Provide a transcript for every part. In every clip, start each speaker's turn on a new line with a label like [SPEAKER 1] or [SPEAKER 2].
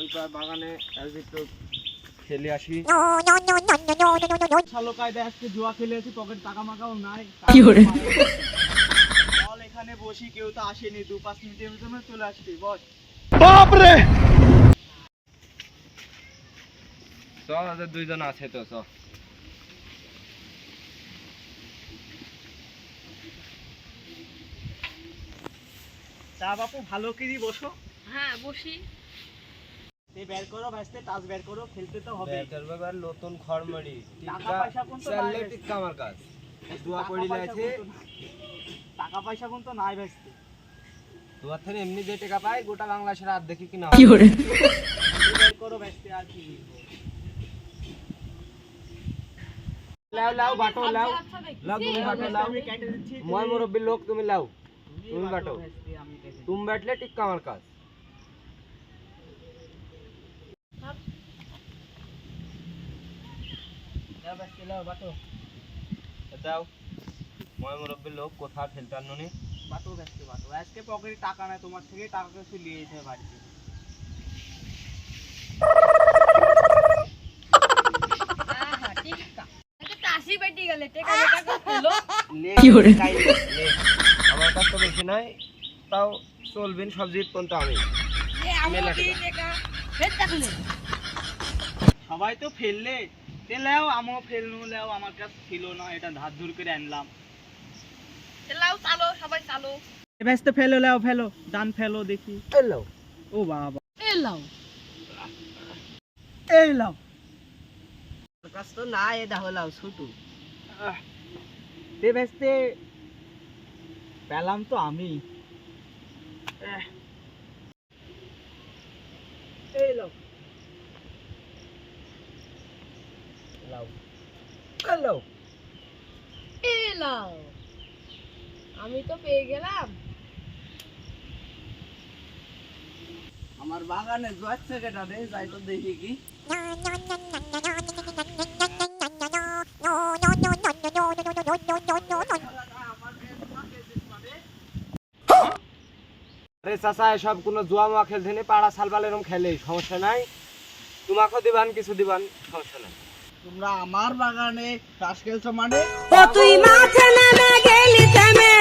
[SPEAKER 1] ওই বাগানে একটু খেলে আসি। ভালো কায়দায় আজকে জুয়া খেলে আছি, পকেট টাকা মাকাও নাই। বল এখানে বসি, কেউ তো আসেনি, 2-5 মিনিটের ভিতরে চলে আসবি। বল বাপরে, চল দুইজন আছে তো, চল। তা বাপু ভালো করে বসো।
[SPEAKER 2] হ্যাঁ বসি।
[SPEAKER 1] বের করো ভাইস্তে, টাচ বের করো, খেলতে তো হবে।
[SPEAKER 3] বের করবে আর নতুন খড়মড়ি
[SPEAKER 1] টাকা পয়সা কোন তো
[SPEAKER 3] চাললে
[SPEAKER 1] নাই,
[SPEAKER 3] টিক্কা আমার কাজ দুয়া পড়িলে আছে।
[SPEAKER 1] টাকা পয়সা কোন তো নাই ভাইস্তে।
[SPEAKER 3] তোমার থেকে এমনি যে টাকা পাই গোটা বাংলাদেশের আর দেখি কিনা।
[SPEAKER 2] কি করে
[SPEAKER 1] বের করো ভাইস্তে, আর কি
[SPEAKER 3] লাও লাও বাটো লাও লাও, তুমি বাটো লাও।
[SPEAKER 1] আমি কেটে দিচ্ছি,
[SPEAKER 3] মই মুরব্বির লোক, তুমি লাও, তুমি
[SPEAKER 1] বাটো
[SPEAKER 3] বাটো।
[SPEAKER 1] ভাইস্তে, আমি কেটে দিচ্ছি।
[SPEAKER 3] তুমি বাটলে টিক্কা আমার কাজ।
[SPEAKER 1] দাও ভাইস্তে, লাও বাটো
[SPEAKER 3] দাও, মই মুরব্বির লোক, কোথা খেলতে আনুনি।
[SPEAKER 1] বাটো ভাইস্তে, বাটো। আজকে পকেটে টাকা নাই, তোমার থেকে টাকা কিছু নিয়ে যেতে হবে বাড়িতে।
[SPEAKER 2] আহা টিকা এটা কাশি বেটি গেলে টেকা বেটা খেলো।
[SPEAKER 3] লে,
[SPEAKER 2] কি করে?
[SPEAKER 3] খাই লে, লে। আমার কাছ তো বেশি নাই, তাও চলবেন সব জিত পর্যন্ত আমি।
[SPEAKER 2] এ আমো কি টেকা ফের দেখলে
[SPEAKER 1] সবাই তো ফেললে, তেলেও আমিও ফেলনু, লেও আমার কাছে ছিল না, এটা ধার ধর করে আনলাম।
[SPEAKER 2] চালাও চালো সবাই চালো।
[SPEAKER 1] এ ভাইস্তে ফেলো, লেও ফেলো, ডান ফেলো দেখি।
[SPEAKER 3] এলো
[SPEAKER 1] ও বাবা,
[SPEAKER 2] এলাও
[SPEAKER 1] এই লাও।
[SPEAKER 3] আমার কাছ তো নাই, এটা হলাও ছুটু।
[SPEAKER 1] তে ভাইস্তে পেলাম তো আমি। এই লাও।
[SPEAKER 3] লাও এলো
[SPEAKER 2] এলাও আমি তো পেয়ে গেলাম।
[SPEAKER 1] আমার বাগানে যাচ্ছে কেটা রে, যাই তো দেখি কি।
[SPEAKER 3] আরে চাচা, এসব কোনো জুয়া মুয়া খেলতে নেই, পাড়া সালবাল এরকম খেলে, সমস্যা নাই। তোমাকেও দিবান, কিছু দিবান, সমস্যা নাই।
[SPEAKER 1] তোমরা আমার বাগানে তাস খেলছো মানে?
[SPEAKER 2] তুই মাঠে নেমে গেলি থেমে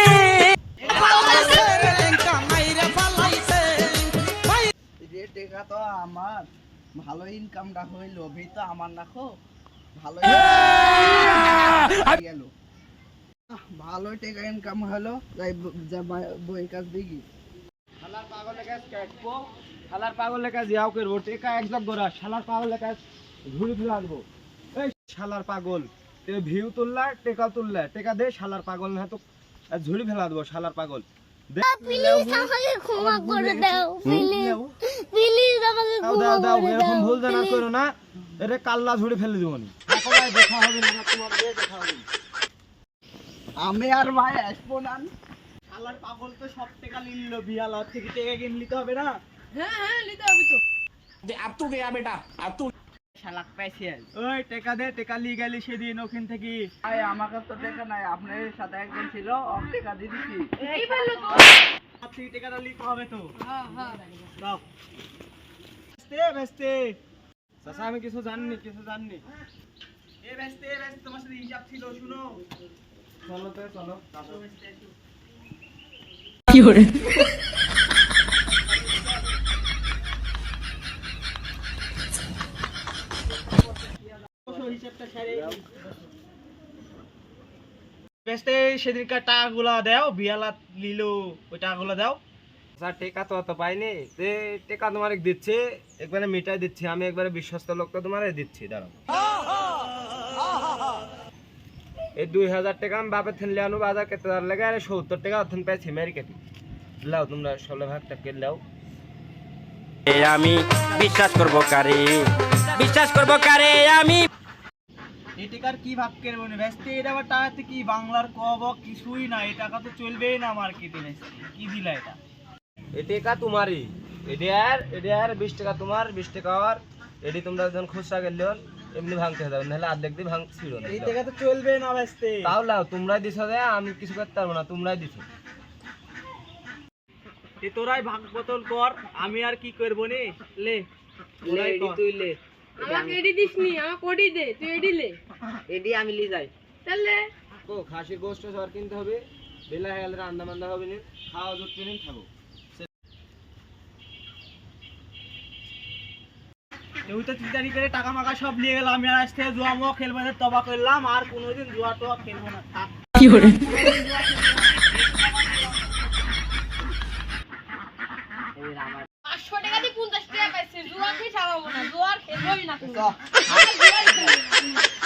[SPEAKER 1] রে টেকা তো আমার, ভালো ইনকামটা হইল, ভি তো আমার নাখো ভালো গেল। ভালো টাকা ইনকাম হলো, যাই বই কাজ দেখি।
[SPEAKER 3] শালার পাগলের কাজ কাটবো, শালার পাগলের কাজ ইয়াও করবো, টেকা একদম গোড়া, শালার পাগলের কাজ ঘুরে ফিরে আনবো। এই শালার পাগল, তুই ভিউ তুললা, টেকা তুললা, টেকা দে, শালার পাগল না তো ঝুড়ি ফেলা দেবো, শালার পাগল।
[SPEAKER 4] প্লিজ আমাকে ক্ষমা করে দাও, প্লিজ প্লিজ আমাকে
[SPEAKER 3] দাও
[SPEAKER 4] ক্ষমা
[SPEAKER 3] দাও দাও,
[SPEAKER 4] করে
[SPEAKER 3] এরকম
[SPEAKER 4] দাও
[SPEAKER 3] ভুল জানা
[SPEAKER 4] please।
[SPEAKER 3] করো না, এটা কাল্লা ঝুড়ি ফেলে দিব নি।
[SPEAKER 1] দেখা হবে না, তোমার দিয়ে দেখা হবে না। আমি আর ভাই আসবো না। শালার পাগল তো সব টাকা নিল, বিয়ালা থেকে টাকা কিনে নিতে হবে না।
[SPEAKER 2] হ্যাঁ হ্যাঁ লিতে হবে তো।
[SPEAKER 1] শালাক পাইছি ওই টাকা দে, টাকা নিয়ে গেলি সেদিন ওখান থেকে। আই আমার কাছে তো টাকা নাই, আপনার সাথে একজন ছিল, ওর টাকা দিয়ে দিছি।
[SPEAKER 2] এই বললো তো।
[SPEAKER 1] আর থেকে টাকাটা নিতে হবে তো।
[SPEAKER 2] হ্যাঁ হ্যাঁ
[SPEAKER 1] দাও বেস্তে বেস্তে।
[SPEAKER 3] চাচা আমি কিছু জানিনি, কিছু জানিনি।
[SPEAKER 1] এ বেস্তে বেস্তে, তোমার সাথে হিসাব ছিল, শুনো।
[SPEAKER 3] চলো তো চলো।
[SPEAKER 1] বেস্তে একটু।
[SPEAKER 2] কি করে
[SPEAKER 1] হিসাবটা সেরে বেস্তে, সেদিনকার টাকাগুলা দাও, বিয়ালা নিল, ওই টাকাগুলা দাও।
[SPEAKER 3] স্যার টেকা তো অত পাইনি, যে টেকা তোমার দিচ্ছে, একবারে মিটাই দিচ্ছি, আমি একবারে বিশ্বস্ত লোক তো তোমার দিচ্ছি, দাঁড়াও। এই 2000 টাকা আমি বাপের থেনলে আনু, বাজার কেটে দেওয়ার লাগে, আরে 70 টাকা অথন পেয়েছি মেরি কেটে। লাও তোমরা 16 ভাগ টাকা লাও। আমি বিশ্বাস করব কারে, বিশ্বাস করব কারে আমি।
[SPEAKER 1] এই টাকার কি ভাগ করবো না বেস্তে, এটা আবার টাকাতে কি বাংলার কব কিছুই না, এই টাকা তো চলবেই না মার্কেটে বেস্তে। কি দিলা এটা?
[SPEAKER 3] এই টাকা তোমারই, এটা আর 20 টাকা তোমার, 20 টাকা আর এটি তোমরা যখন খুচরা গেলে এমনি ভাঙতে হবে, নাহলে আর্ধেক দিয়ে ভাঙছিল না।
[SPEAKER 1] এই টাকা তো চলবে না বেস্তে।
[SPEAKER 3] তাও লাও, তোমরাই দিছো, যে আমি কিছু করতে পারবো না, তোমরাই দিছো।
[SPEAKER 1] তোরাই ভাগ বদল কর, আমি আর কি করবো নে। লে এডি তুই লে
[SPEAKER 2] আমাকে এডি দিসনি, আমাকে কোডি দে, তুই এডি লে।
[SPEAKER 1] এডি আমি লি যাই
[SPEAKER 2] তাহলে
[SPEAKER 3] ও খাসির গোশত ঝড় কিনতে হবে, বেলা হয়ে গেলে রান্না বান্না হবে না, খাওয়া জুটবে না, খাবো।
[SPEAKER 1] তুই তো চিন্তারি করে টাকা মাকা সব নিয়ে গেল, আমি আর আজ থেকে জুয়া মুয়া খেলবো না, তবা করলাম আর কোনোদিন জুয়া টুয়া খেলবো না, থাক। এই আমার
[SPEAKER 2] 500 টাকা দিয়ে 50 টাকা পাইছে, জুয়া খেয়ে চালাবো না, জুয়ার খেলবোই না।
[SPEAKER 1] চ।
[SPEAKER 2] আর জুয়াই খেলবো না।